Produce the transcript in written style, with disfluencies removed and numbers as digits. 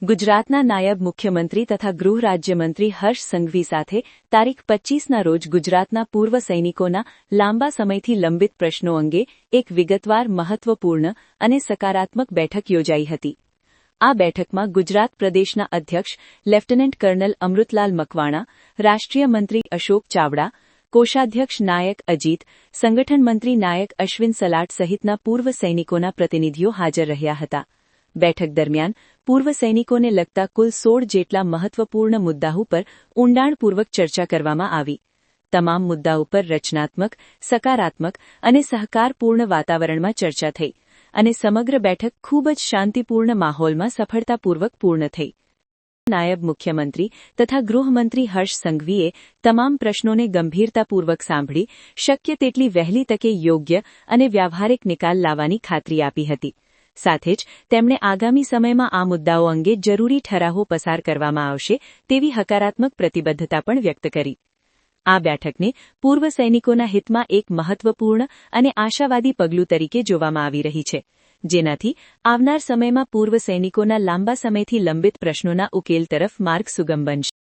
ગુજરાતના નાયબ મુખ્યમંત્રી તથા ગૃહ રાજ્યમંત્રી હર્ષ સંઘવી સાથે તારીખ 25ના રોજ ગુજરાતના પૂર્વ સૈનિકોના લાંબા સમયથી લંબિત પ્રશ્નો અંગે એક વિગતવાર મહત્વપૂર્ણ અને સકારાત્મક બેઠક યોજાઈ હતી. આ બેઠકમાં ગુજરાત પ્રદેશના અધ્યક્ષ લેફ્ટનન્ટ કર્નલ અમૃતલાલ મકવાણા, રાષ્ટ્રીય મંત્રી અશોક ચાવડા, કોષાધ્યક્ષ નાયક અજીત, સંગઠન મંત્રી નાયક અશ્વિન સલાટ સહિતના પૂર્વ સૈનિકોના પ્રતિનિધિઓ હાજર રહ્યા હતા. બેઠક દરમિયાન પૂર્વ સૈનિકોને લગતા કુલ 16 જેટલા મહત્વપૂર્ણ મુદ્દાઓ પર ઊંડાણપૂર્વક ચર્ચા કરવામાં આવી. તમામ મુદ્દાઓ પર રચનાત્મક, સકારાત્મક અને સહકારપૂર્ણ વાતાવરણમાં ચર્ચા થઈ અને સમગ્ર બેઠક ખૂબ જ શાંતિપૂર્ણ માહોલમાં સફળતાપૂર્વક પૂર્ણ થઈ. નાયબ મુખ્યમંત્રી તથા ગૃહમંત્રી હર્ષ સંઘવીએ તમામ પ્રશ્નોને ગંભીરતાપૂર્વક સાંભળી શક્ય તેટલી વહેલી તકે યોગ્ય અને વ્યાવહારિક નિકાલ લાવવાની ખાતરી આપી હતી. સાથે જ તેમણે આગામી સમયમાં આ મુદ્દાઓ અંગે જરૂરી ઠરાવો પસાર કરવામાં આવશે તેવી હકારાત્મક પ્રતિબદ્ધતા પણ વ્યક્ત કરી. આ બેઠકને પૂર્વ સૈનિકોના હિતમાં એક મહત્વપૂર્ણ અને આશાવાદી પગલું તરીકે જોવામાં આવી રહી છે, જેનાથી આવનાર સમયમાં પૂર્વ સૈનિકોના લાંબા સમયથી લંબિત પ્રશ્નોના ઉકેલ તરફ માર્ગ સુગમ બનશે.